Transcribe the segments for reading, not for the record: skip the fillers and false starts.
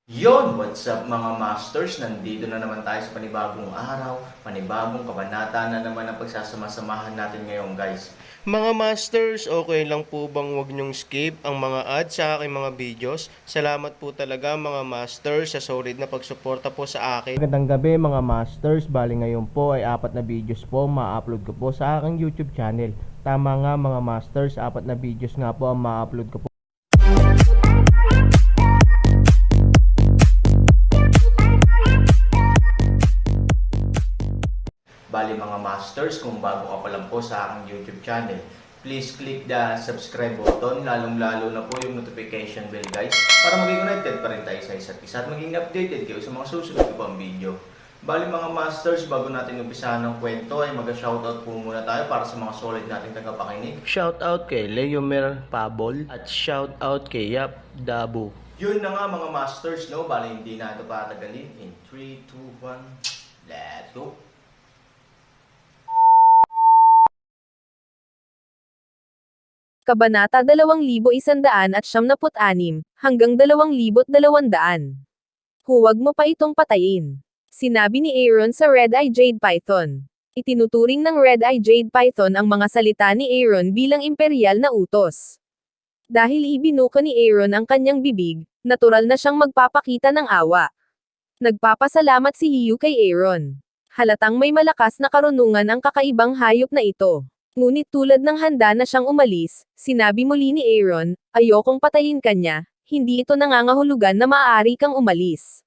What's up mga masters? Nandito na naman tayo sa panibagong araw, panibagong kabanata na naman ang pagsasama-samahan natin ngayon guys. Mga masters, okay lang po bang wag nyong skip ang mga ads sa aking mga videos? Salamat po talaga mga masters sa solid na pagsuporta po sa akin. Magandang gabi mga masters, bali ngayon po ay 4 na videos po ma-upload ko po sa aking YouTube channel. Tama nga mga masters, 4 na videos nga po ang ma-upload ko po. Bali mga masters, kung bago ka pa lang po sa aking YouTube channel, please click the subscribe button, lalong-lalo na po yung notification bell guys, para maging connected pa rin tayo sa isa't isa at maging updated kayo sa mga susunod ko pang video. Bali mga masters, bago natin umpisahan ng kwento ay mag-shoutout po muna tayo para sa mga solid nating tagapakinig. Shoutout kay Leomer Pabol at shoutout kay Yap Dabu. Yun na nga mga masters, no? Bali hindi na ito patagalin. In 3, 2, 1, let's go! Kabanata 2176 hanggang 2200. Huwag mo pa itong patayin. Sinabi ni Aaron sa Red-Eye Jade Python. Itinuturing ng Red-Eye Jade Python ang mga salita ni Aaron bilang imperial na utos. Dahil ibinuka ni Aaron ang kanyang bibig, natural na siyang magpapakita ng awa. Nagpapasalamat si Hiyu kay Aaron. Halatang may malakas na karunungan ang kakaibang hayop na ito. Ngunit tulad ng handa na siyang umalis, sinabi muli ni Aaron, ayokong patayin kanya, hindi ito nangangahulugan na maaari kang umalis.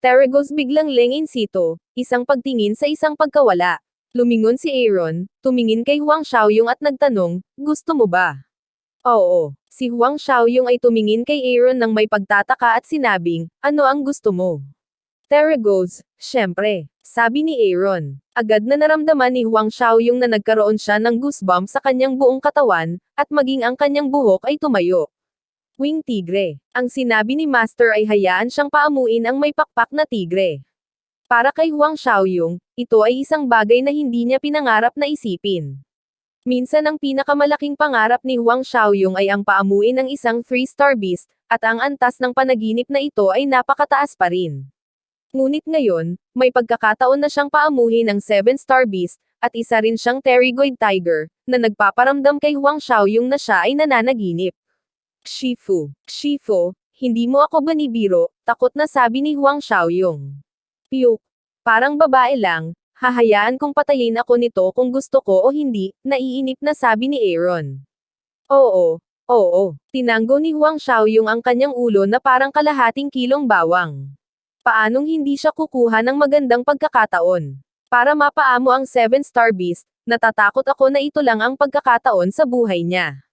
Teragos biglang lengin sito, isang pagtingin sa isang pagkawala. Lumingon si Aaron, tumingin kay Huang Xiaoyong at nagtanong, gusto mo ba? Oo, si Huang Xiaoyong ay tumingin kay Aaron ng may pagtataka at sinabing, ano ang gusto mo? Teragos, syempre, sabi ni Aaron. Agad na naramdaman ni Huang Xiaoyong na nagkaroon siya ng goosebump sa kanyang buong katawan, at maging ang kanyang buhok ay tumayo. Wing tigre. Ang sinabi ni Master ay hayaan siyang paamuin ang may pakpak na tigre. Para kay Huang Xiaoyong, ito ay isang bagay na hindi niya pinangarap na isipin. Minsan ang pinakamalaking pangarap ni Huang Xiaoyong ay ang paamuin ng isang 3-star beast, at ang antas ng panaginip na ito ay napakataas pa rin. Ngunit ngayon, may pagkakataon na siyang paamuhin ng 7-star beast, at isa rin siyang Pterygoid tiger, na nagpaparamdam kay Huang Xiaoyong na siya ay nananaginip. Shifu, hindi mo ako banibiro, takot na sabi ni Huang Xiaoyong. Piyuk, parang babae lang, hahayaan kong patayin ako nito kung gusto ko o hindi, naiinip na sabi ni Aaron. Oo, tinanggo ni Huang Xiaoyong ang kanyang ulo na parang kalahating kilong bawang. Paanong hindi siya kukuha ng magandang pagkakataon? Para mapaamo ang 7-star beast, natatakot ako na ito lang ang pagkakataon sa buhay niya.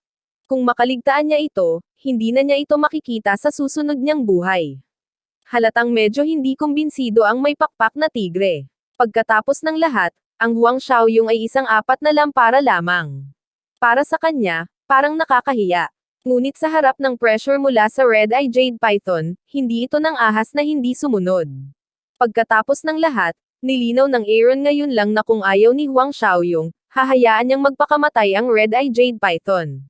Kung makaligtaan niya ito, hindi na niya ito makikita sa susunod niyang buhay. Halatang medyo hindi kumbinsido ang may pakpak na tigre. Pagkatapos ng lahat, ang Huang Xiaoyong ay isang 4 na lampara lamang. Para sa kanya, parang nakakahiya. Ngunit sa harap ng pressure mula sa Red-Eye Jade Python, hindi ito ng ahas na hindi sumunod. Pagkatapos ng lahat, nilinaw ng Aaron ngayon lang na kung ayaw ni Huang Xiaoyong, hahayaan niyang magpakamatay ang Red-Eye Jade Python.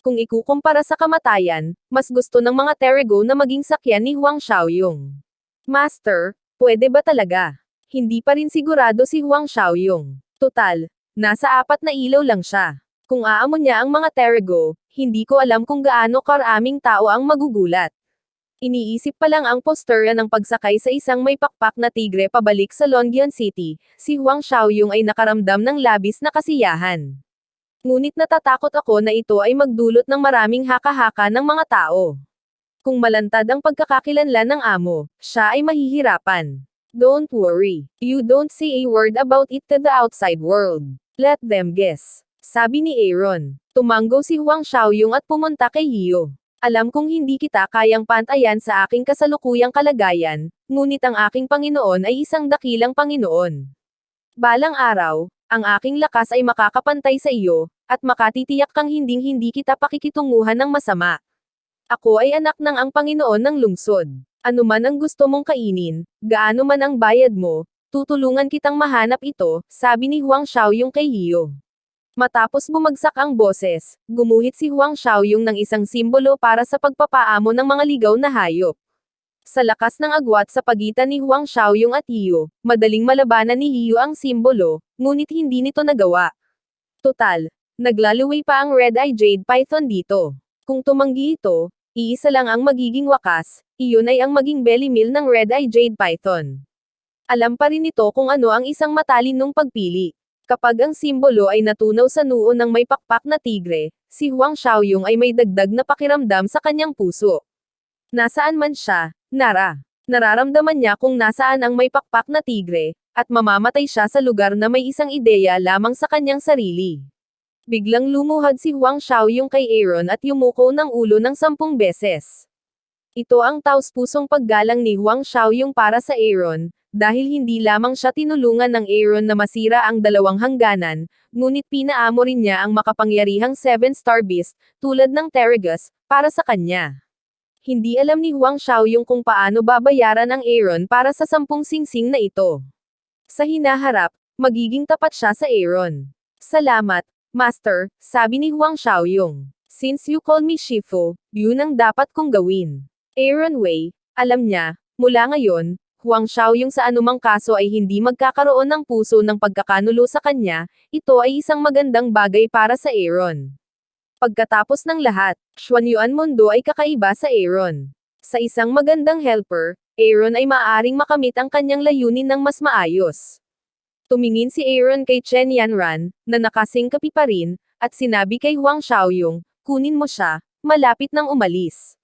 Kung ikukumpara sa kamatayan, mas gusto ng mga Terego na maging sakyan ni Huang Xiaoyong. Master, pwede ba talaga? Hindi pa rin sigurado si Huang Xiaoyong. Total, nasa 4 na ilaw lang siya. Kung aamo niya ang mga Terego, hindi ko alam kung gaano karaming tao ang magugulat. Iniisip pa lang ang posturya ng pagsakay sa isang may pakpak na tigre pabalik sa Longyan City, si Huang Xiaoyong ay nakaramdam ng labis na kasiyahan. Ngunit natatakot ako na ito ay magdulot ng maraming haka-haka ng mga tao. Kung malantad ang pagkakakilanlan ng amo, siya ay mahihirapan. Don't worry. You don't say a word about it to the outside world. Let them guess. Sabi ni Aaron. Tumanggo si Huang Xiaoyong at pumunta kay Hiyo. Alam kong hindi kita kayang pantayan sa aking kasalukuyang kalagayan, ngunit ang aking Panginoon ay isang dakilang Panginoon. Balang araw, ang aking lakas ay makakapantay sa iyo, at makatitiyak kang hinding-hindi kita pakikitunguhan ng masama. Ako ay anak ng ang Panginoon ng lungsod. Ano man ang gusto mong kainin, gaano man ang bayad mo, tutulungan kitang mahanap ito, sabi ni Huang Xiaoyong kay Hiyo. Matapos bumagsak ang boses, gumuhit si Huang Xiaoyong ng isang simbolo para sa pagpapaamo ng mga ligaw na hayop. Sa lakas ng agwat sa pagitan ni Huang Xiaoyong at Hiyo, madaling malabanan ni Hiyo ang simbolo, ngunit hindi nito nagawa. Total, naglaluway pa ang Red-Eye Jade Python dito. Kung tumanggi ito, iisa lang ang magiging wakas, iyon ay ang maging belly meal ng Red-Eye Jade Python. Alam pa rin ito kung ano ang isang matalinong pagpili. Kapag ang simbolo ay natunaw sa noo ng may pakpak na tigre, si Huang Xiaoyong ay may dagdag na pakiramdam sa kanyang puso. Nasaan man siya, nararamdaman niya kung nasaan ang may pakpak na tigre, at mamamatay siya sa lugar na may isang ideya lamang sa kanyang sarili. Biglang lumuhad si Huang Xiaoyong kay Aaron at yumuko ng ulo ng 10 beses. Ito ang taos-pusong paggalang ni Huang Xiaoyong para sa Aaron, dahil hindi lamang siya tinulungan ng Aaron na masira ang 2 hangganan, ngunit pinaamo rin niya ang makapangyarihang 7-star beast, tulad ng Terragus, para sa kanya. Hindi alam ni Huang Xiaoyong kung paano babayaran ang Aaron para sa 10 singsing na ito. Sa hinaharap, magiging tapat siya sa Aaron. Salamat, Master, sabi ni Huang Xiaoyong. Since you call me Shifu, yun ang dapat kong gawin. Aaron Wei, alam niya, mula ngayon, Huang Xiaoyong sa anumang kaso ay hindi magkakaroon ng puso ng pagkakanulo sa kanya, ito ay isang magandang bagay para sa Aaron. Pagkatapos ng lahat, Xuanyuan Mundo ay kakaiba sa Aaron. Sa isang magandang helper, Aaron ay maaaring makamit ang kanyang layunin ng mas maayos. Tumingin si Aaron kay Chen Yanran, na nakasingkapi pa rin, at sinabi kay Huang Xiaoyong, kunin mo siya, malapit nang umalis.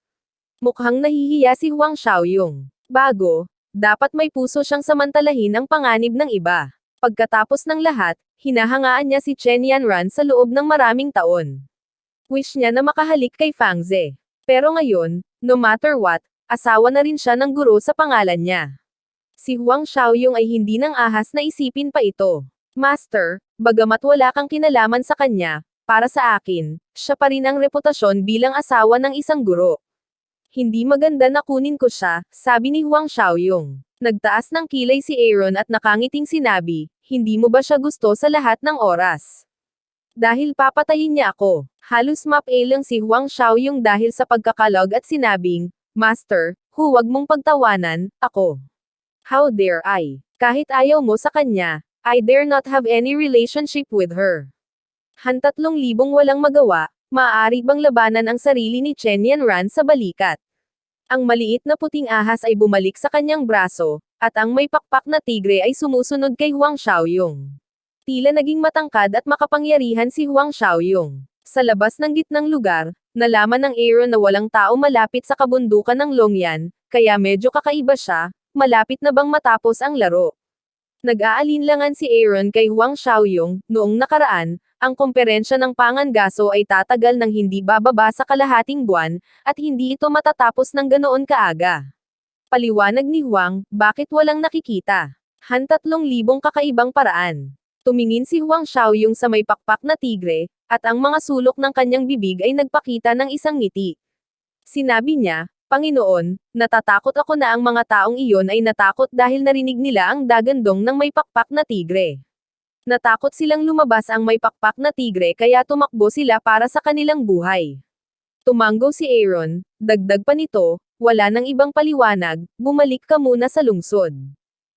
Mukhang nahihiya si Huang Xiaoyong. Bago, dapat may puso siyang samantalahin ang panganib ng iba. Pagkatapos ng lahat, hinahangaan niya si Chen Yanran sa loob ng maraming taon. Wish niya na makahalik kay Fangze. Pero ngayon, no matter what, asawa na rin siya ng guro sa pangalan niya. Si Huang Xiaoyong ay hindi nang ahas na isipin pa ito. Master, bagamat wala kang kinalaman sa kanya, para sa akin, siya pa rin ang reputasyon bilang asawa ng isang guro. Hindi maganda na kunin ko siya, sabi ni Huang Xiaoyong. Nagtaas ng kilay si Aaron at nakangiting sinabi, hindi mo ba siya gusto sa lahat ng oras? Dahil papatayin niya ako. Halos mapailang si Huang Xiaoyong dahil sa pagkakalog at sinabing, Master, huwag mong pagtawanan, ako. How dare I? Kahit ayaw mo sa kanya, I dare not have any relationship with her. 3,000 walang magawa, maaari bang labanan ang sarili ni Chen Yanran sa balikat? Ang maliit na puting ahas ay bumalik sa kanyang braso, at ang may pakpak na tigre ay sumusunod kay Huang Xiaoyong. Tila naging matangkad at makapangyarihan si Huang Xiaoyong. Sa labas ng gitnang lugar, nalaman ng Aaron na walang tao malapit sa kabundukan ng Longyan, kaya medyo kakaiba siya, malapit na bang matapos ang laro. Nag-aalinlangan si Aaron kay Huang Xiaoyong, noong nakaraan, ang komperensya ng Pangangaso ay tatagal ng hindi bababa sa kalahating buwan, at hindi ito matatapos ng ganoon kaaga. Paliwanag ni Huang, bakit walang nakikita? 3,000 kakaibang paraan. Tumingin si Huang Xiaoyong sa may pakpak na tigre, at ang mga sulok ng kanyang bibig ay nagpakita ng isang ngiti. Sinabi niya, Panginoon, natatakot ako na ang mga taong iyon ay natakot dahil narinig nila ang dagandong ng may pakpak na tigre. Natakot silang lumabas ang may pakpak na tigre kaya tumakbo sila para sa kanilang buhay. Tumanggo si Aaron, dagdag pa nito, wala nang ibang paliwanag, bumalik ka muna sa lungsod.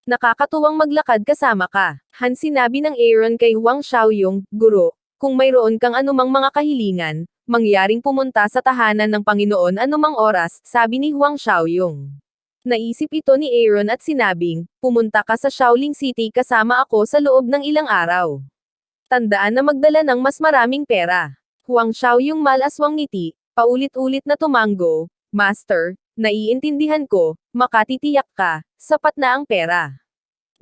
Nakakatuwang maglakad kasama ka. Sinabi ng Aaron kay Huang Xiaoyong, Guro, kung mayroon kang anumang mga kahilingan, mangyaring pumunta sa tahanan ng Panginoon anumang oras, sabi ni Huang Xiaoyong. Naisip ito ni Aaron at sinabing, pumunta ka sa Shaolin City kasama ako sa loob ng ilang araw. Tandaan na magdala ng mas maraming pera. Huang Xiaoyong malaswang ngiti, paulit-ulit na tumanggo, Master, naiintindihan ko, makatitiyak ka, sapat na ang pera.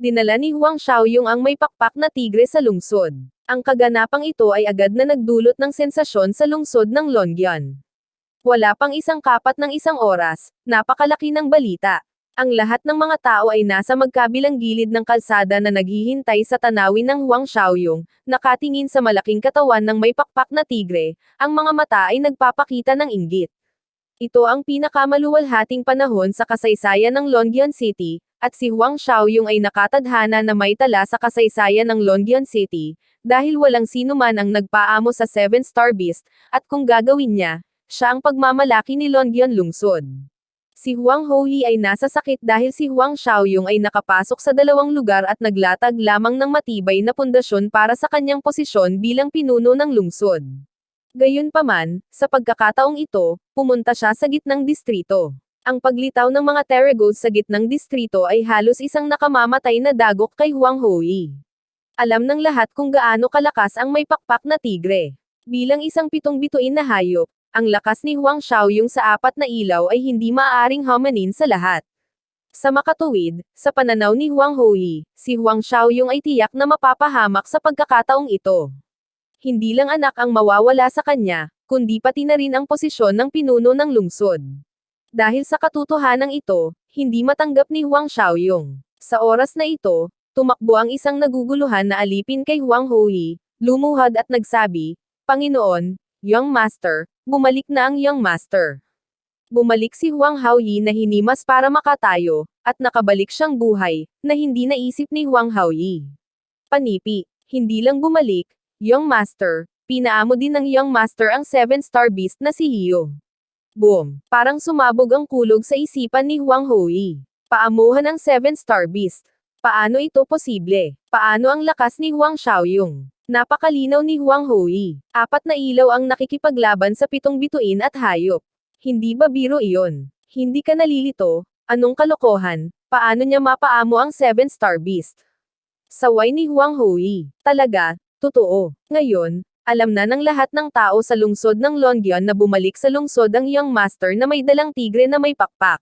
Dinala ni Huang Xiaoyong ang may pakpak na tigre sa lungsod. Ang kaganapang ito ay agad na nagdulot ng sensasyon sa lungsod ng Longyan. Wala pang isang kapat ng isang oras, napakalaki ng balita. Ang lahat ng mga tao ay nasa magkabilang gilid ng kalsada na naghihintay sa tanawin ng Huang Xiaoyong, nakatingin sa malaking katawan ng may pakpak na tigre, ang mga mata ay nagpapakita ng inggit. Ito ang pinakamaluwalhating panahon sa kasaysayan ng Longyan City, at si Huang Xiaoyong ay nakatadhana na may tala sa kasaysayan ng Longyan City, dahil walang sino man ang nagpaamo sa 7-star beast, at kung gagawin niya, siya ang pagmamalaki ni Longyan Lungsod. Si Huang Houyi ay nasa sakit dahil si Huang Xiaoyong ay nakapasok sa dalawang lugar at naglatag lamang ng matibay na pundasyon para sa kanyang posisyon bilang pinuno ng lungsod. Gayunpaman, sa pagkakataong ito, pumunta siya sa gitnang distrito. Ang paglitaw ng mga Terregos sa gitnang distrito ay halos isang nakamamatay na dagok kay Huang Houyi. Alam ng lahat kung gaano kalakas ang may pakpak na tigre. Bilang isang pitong bituin na hayop, ang lakas ni Huang Xiaoyong sa apat na ilaw ay hindi maaaring hamanin sa lahat. Sa makatuwid, sa pananaw ni Huang Houyi, si Huang Xiaoyong ay tiyak na mapapahamak sa pagkakataong ito. Hindi lang anak ang mawawala sa kanya, kundi pati na rin ang posisyon ng pinuno ng lungsod. Dahil sa katotohanan ito, hindi matanggap ni Huang Xiaoyong. Sa oras na ito, tumakbo ang isang naguguluhan na alipin kay Huang Houyi, lumuhad at nagsabi, "Panginoon, Young Master, bumalik na ang Young Master." Bumalik si Huang Houyi na hinimas para makatayo, at nakabalik siyang buhay, na hindi naisip ni Huang Houyi. Panipi, hindi lang bumalik, Young Master, pinaamo din ng Young Master ang 7-star beast na si Hio. Boom! Parang sumabog ang kulog sa isipan ni Huang Houyi. Paamuhan ang 7-star beast. Paano ito posible? Paano ang lakas ni Huang Xiaoyong? Napakalinaw ni Huang Houyi. 4 na ilaw ang nakikipaglaban sa 7 bituin at hayop. Hindi ba biro iyon? Hindi ka nalilito? Anong kalokohan? Paano niya mapaamo ang 7-star beast? Saway ni Huang Houyi. Talaga, totoo. Ngayon, alam na ng lahat ng tao sa lungsod ng Longyan na bumalik sa lungsod ang Young Master na may dalang tigre na may pakpak.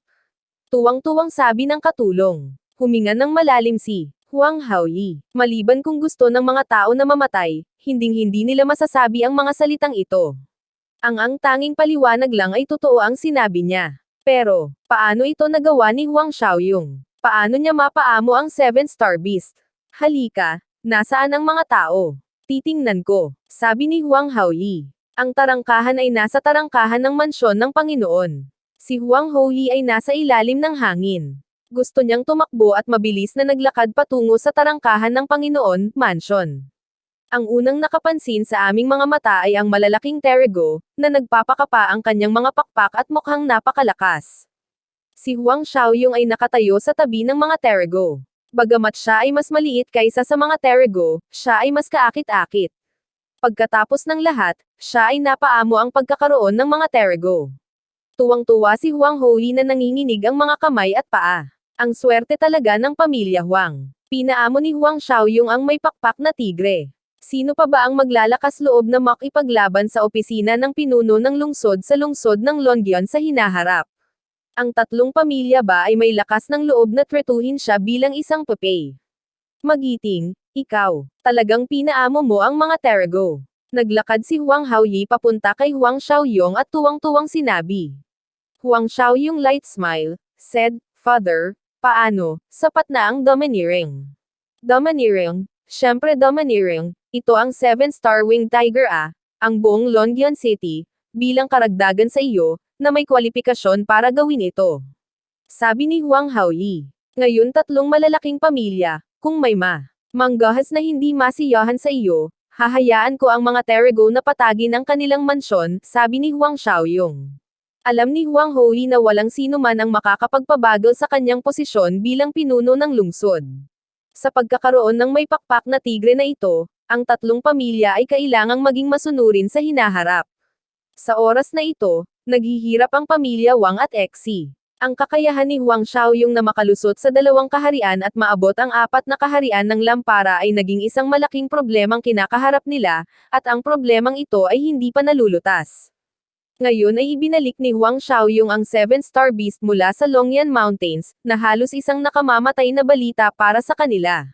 Tuwang-tuwang sabi ng katulong. Huminga ng malalim si Huang Houyi. Maliban kung gusto ng mga tao na mamatay, hinding-hindi nila masasabi ang mga salitang ito. Ang tanging paliwanag lang ay totoo ang sinabi niya. Pero, paano ito nagawa ni Huang Xiaoyong? Paano niya mapaamo ang 7-star beast? Halika, nasaan ang mga tao? Titingnan ko, sabi ni Huang Houyi. Ang tarangkahan ay nasa tarangkahan ng mansyon ng Panginoon. Si Huang Houyi ay nasa ilalim ng hangin. Gusto niyang tumakbo at mabilis na naglakad patungo sa tarangkahan ng Panginoon, mansion. Ang unang nakapansin sa aming mga mata ay ang malalaking Terrego, na nagpapakapa ang kanyang mga pakpak at mukhang napakalakas. Si Huang Xiaoyong ay nakatayo sa tabi ng mga Terrego. Bagamat siya ay mas maliit kaysa sa mga Terrego, siya ay mas kaakit-akit. Pagkatapos ng lahat, siya ay napaamo ang pagkakaroon ng mga Terrego. Tuwang-tuwa si Huang Houyi na nanginginig ang mga kamay at paa. Ang swerte talaga ng pamilya Huang. Pinaamo ni Huang Xiaoyong ang may pakpak na tigre. Sino pa ba ang maglalakas loob na makipaglaban sa opisina ng pinuno ng lungsod sa lungsod ng Longyan sa hinaharap? Ang tatlong pamilya ba ay may lakas ng loob na tretuhin siya bilang isang papay? Magiting, ikaw, talagang pinaamo mo ang mga Terrego. Naglakad si Huang Houyi papunta kay Huang Xiaoyong at tuwang-tuwang sinabi. Huang Xiaoyong light smile, said, "Father, paano, sapat na ang domineering." Domineering? Syempre domineering, ito ang 7-star winged tiger ang buong Longyan City, bilang karagdagan sa iyo, na may kwalifikasyon para gawin ito. Sabi ni Huang Houyi. Ngayon 3 malalaking pamilya, kung may manggahas na hindi masiyahan sa iyo, hahayaan ko ang mga Terrego na patagin ang kanilang mansyon, sabi ni Huang Xiaoyong. Alam ni Huang Houyi na walang sino man ang makakapagpabagal sa kanyang posisyon bilang pinuno ng lungsod. Sa pagkakaroon ng may pakpak na tigre na ito, ang 3 pamilya ay kailangang maging masunurin sa hinaharap. Sa oras na ito, naghihirap ang pamilya Wang at Exi. Ang kakayahan ni Huang Xiaoyong na makalusot sa 2 kaharian at maabot ang 4 na kaharian ng Lampara ay naging isang malaking problemang kinakaharap nila, at ang problemang ito ay hindi pa nalulutas. Ngayon ay ibinalik ni Huang Xiaoyong ang 7-star beast mula sa Longyan Mountains, na halos isang nakamamatay na balita para sa kanila.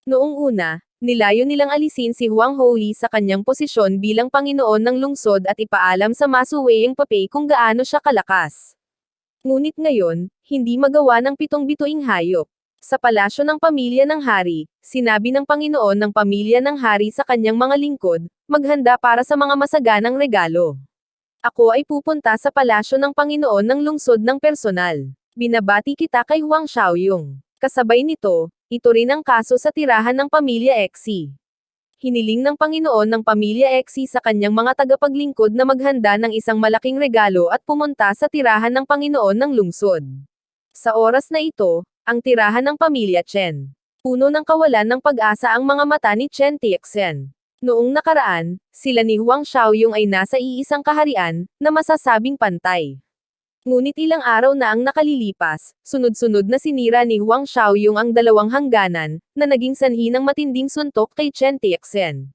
Noong una, nilayo nilang alisin si Huang Houyi sa kanyang posisyon bilang Panginoon ng lungsod at ipaalam sa masuweyeng papay kung gaano siya kalakas. Ngunit ngayon, hindi magawa ng 7 bituing hayop. Sa palasyo ng pamilya ng hari, sinabi ng Panginoon ng pamilya ng hari sa kanyang mga lingkod, maghanda para sa mga masaganang regalo. Ako ay pupunta sa palasyo ng Panginoon ng lungsod ng personal. Binabati kita kay Huang Xiaoyong. Kasabay nito, ito rin ang kaso sa tirahan ng pamilya Exi. hiniling ng Panginoon ng pamilya Exi sa kanyang mga tagapaglingkod na maghanda ng isang malaking regalo at pumunta sa tirahan ng Panginoon ng lungsod. Sa oras na ito, ang tirahan ng pamilya Chen. Puno ng kawalan ng pag-asa ang mga mata ni Chen Tiexen. Noong nakaraan, sila ni Huang Xiaoyong ay nasa iisang kaharian, na masasabing pantay. Ngunit ilang araw na ang nakalilipas, sunod-sunod na sinira ni Huang Xiaoyong ang dalawang hangganan, na naging sanhi ng matinding suntok kay Chen Tiexen.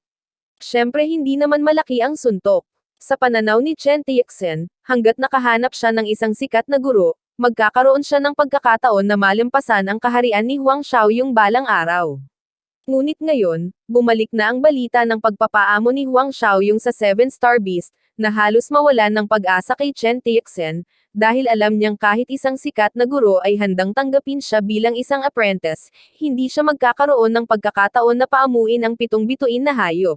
Siyempre hindi naman malaki ang suntok. Sa pananaw ni Chen Tiexen, hanggat nakahanap siya ng isang sikat na guro, magkakaroon siya ng pagkakataon na malampasan ang kaharian ni Huang Xiaoyong balang araw. Ngunit ngayon, bumalik na ang balita ng pagpapaamo ni Huang Xiaoyong sa 7-star beast, na halos mawalan ng pag-asa kay Chen Tiexen, dahil alam niyang kahit isang sikat na guro ay handang tanggapin siya bilang isang apprentice, hindi siya magkakaroon ng pagkakataon na paamuin ang 7 bituin na hayop.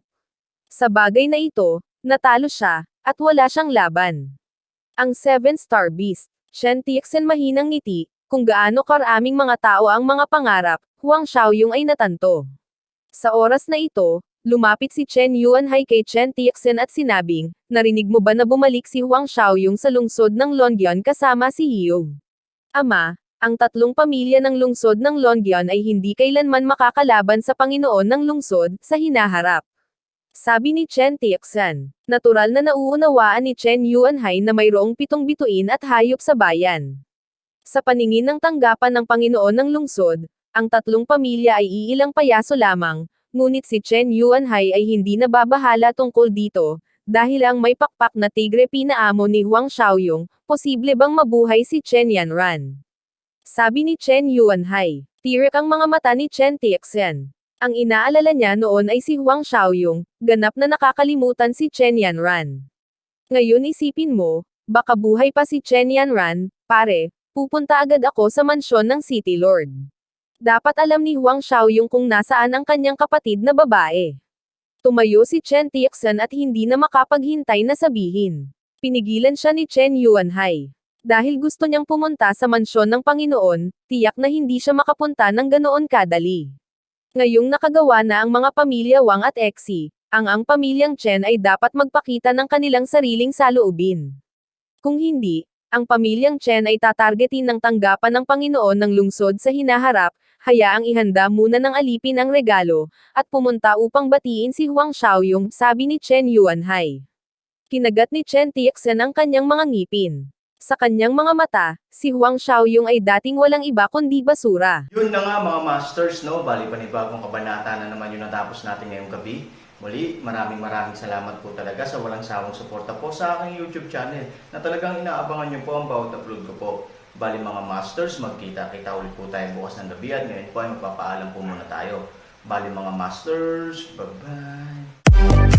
Sa bagay na ito, natalo siya, at wala siyang laban. Ang 7-star beast, Chen Tiexen mahinang ngiti, kung gaano karaming mga tao ang mga pangarap, Huang Xiaoyong ay natanto. Sa oras na ito, lumapit si Chen Yuanhai kay Chen Tiexen at sinabing, narinig mo ba na bumalik si Huang Xiaoyong sa lungsod ng Longyan kasama si Hiyong? Ama, ang 3 pamilya ng lungsod ng Longyan ay hindi kailanman makakalaban sa Panginoon ng lungsod, sa hinaharap. Sabi ni Chen Tiexen, natural na nauunawaan ni Chen Yuanhai na mayroong 7 bituin at hayop sa bayan. Sa paningin ng tanggapan ng Panginoon ng lungsod, ang 3 pamilya ay iilang payaso lamang, ngunit si Chen Yuanhai ay hindi nababahala tungkol dito, dahil ang may pakpak na tigre pinaamo ni Huang Xiaoyong, posible bang mabuhay si Chen Yanran? Sabi ni Chen Yuanhai. Tirik ang mga mata ni Chen Tiexen. Ang inaalala niya noon ay si Huang Xiaoyong, ganap na nakakalimutan si Chen Yanran. Ngayon isipin mo, baka buhay pa si Chen Yanran, pare, pupunta agad ako sa mansyon ng City Lord. Dapat alam ni Huang Xiaoyong kung nasaan ang kanyang kapatid na babae. Tumayo si Chen Tiexen at hindi na makapaghintay na sabihin. Pinigilan siya ni Chen Yuanhai. Dahil gusto niyang pumunta sa mansyon ng Panginoon, tiyak na hindi siya makapunta ng ganoon kadali. Ngayong nakagawa na ang mga pamilya Wang at Exi, ang pamilyang Chen ay dapat magpakita ng kanilang sariling saloobin. Kung hindi, ang pamilyang Chen ay tatargetin ng tanggapan ng Panginoon ng lungsod sa hinaharap, hayaang ihanda muna ng alipin ang regalo, at pumunta upang batiin si Huang Xiaoyong, sabi ni Chen Yuanhai. Kinagat ni Chen Tiexen ang kanyang mga ngipin. Sa kanyang mga mata, si Huang Xiaoyong ay dating walang iba kundi basura. Yun na nga mga masters, no? Bali panibagong kabanata na naman yung natapos natin ngayong gabi. Muli, maraming salamat po talaga sa walang sawang suporta po sa aking YouTube channel na talagang inaabangan nyo po ang bawat upload ko po. Bali mga masters, magkita-kita ulit po tayo bukas ng gabi at ngayon po ay magpapaalam po muna tayo. Bali mga masters, bye-bye!